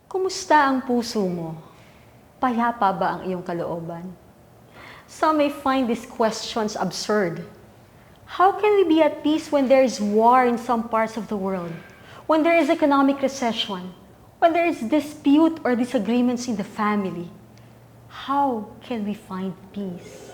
Kumusta ang puso mo? Payapa ba ang iyong kalooban? Some may find these questions absurd. How can we be at peace when there is war in some parts of the world? When there is economic recession? When there is dispute or disagreements in the family? How can we find peace?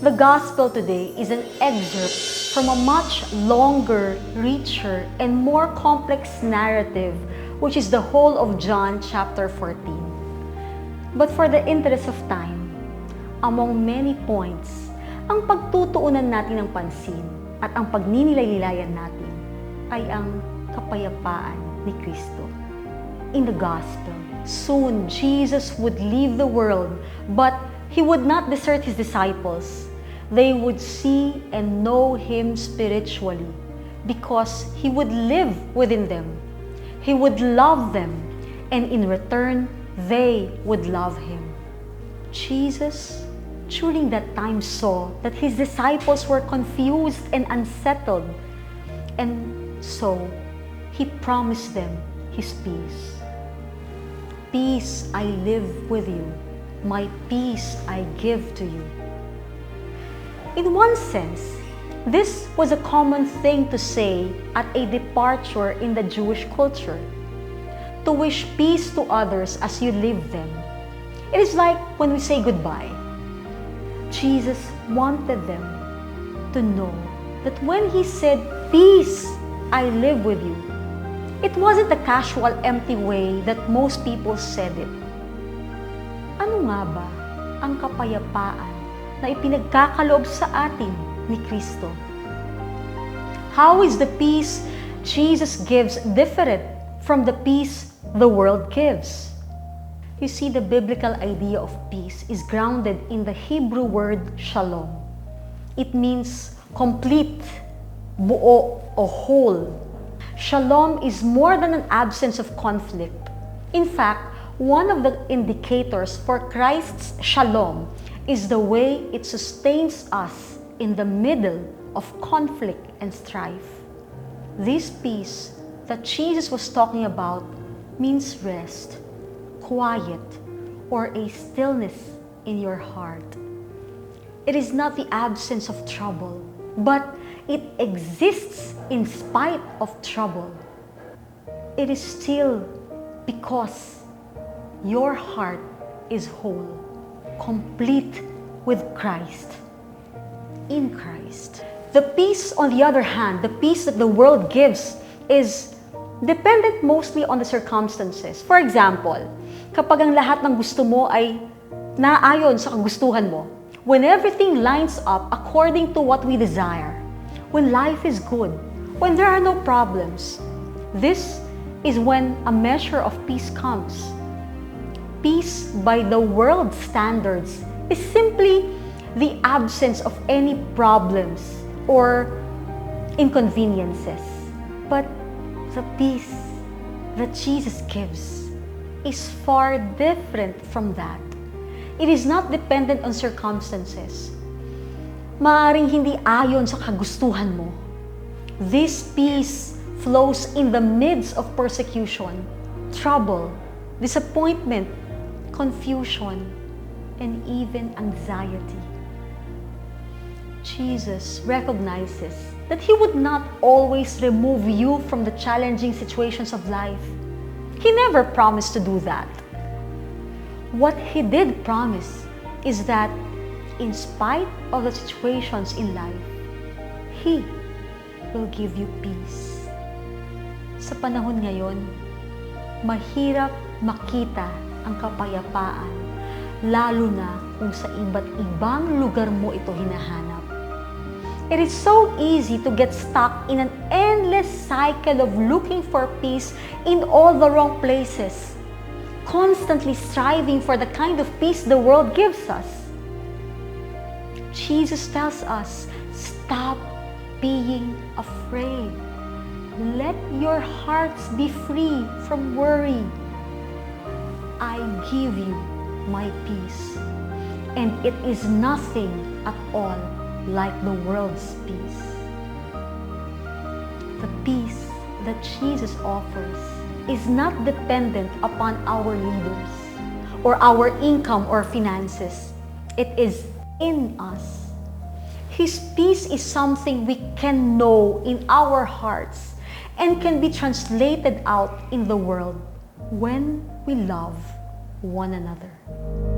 The Gospel today is an excerpt from a much longer, richer, and more complex narrative, which is the whole of John chapter 14. But for the interest of time, among many points, ang pagtutuunan natin ng pansin at ang pagninilay-nilayan natin ay ang kapayapaan ni Kristo. In the Gospel, soon Jesus would leave the world, but He would not desert His disciples. They would see and know Him spiritually because He would live within them. He would love them, and in return, they would love Him. Jesus, during that time, saw that His disciples were confused and unsettled, and so He promised them His peace. Peace I live with you, my peace I give to you. In one sense, this was a common thing to say at a departure in the Jewish culture, to wish peace to others as you live them. It is like when we say goodbye. Jesus wanted them to know that when He said, "Peace I live with you," it wasn't the casual, empty way that most people said it. Ano nga ba ang kapayapaan na ipinagkakaloob sa atin ni Kristo? How is the peace Jesus gives different from the peace the world gives? You see, the biblical idea of peace is grounded in the Hebrew word shalom. It means complete, buo o whole. Shalom is more than an absence of conflict. In fact, one of the indicators for Christ's shalom is the way it sustains us in the middle of conflict and strife. This peace that Jesus was talking about means rest, quiet, or a stillness in your heart. It is not the absence of trouble, but it exists in spite of trouble. It is still because your heart is whole, complete with Christ, in Christ. The peace, on the other hand, the peace that the world gives is dependent mostly on the circumstances. For example, kapag ang lahat ng gusto mo ay naayon sa kagustuhan mo, when everything lines up according to what we desire, when life is good, when there are no problems, this is when a measure of peace comes. Peace by the world's standards is simply the absence of any problems or inconveniences. But the peace that Jesus gives is far different from that. It is not dependent on circumstances. Maaaring hindi ayon sa kagustuhan mo. This peace flows in the midst of persecution, trouble, disappointment, confusion, and even anxiety. Jesus recognizes that He would not always remove you from the challenging situations of life. He never promised to do that. What He did promise is that in spite of the situations in life, He will give you peace. Sa panahon ngayon, mahirap makita ang kapayapaan, lalo na kung sa iba't ibang lugar mo ito hinahanap. It is so easy to get stuck in an endless cycle of looking for peace in all the wrong places, constantly striving for the kind of peace the world gives us. Jesus tells us, stop being afraid. Let your hearts be free from worry. I give you my peace, and it is nothing at all like the world's peace. The peace that Jesus offers is not dependent upon our leaders or our income or finances. It is in us. His peace is something we can know in our hearts and can be translated out in the world when we love one another.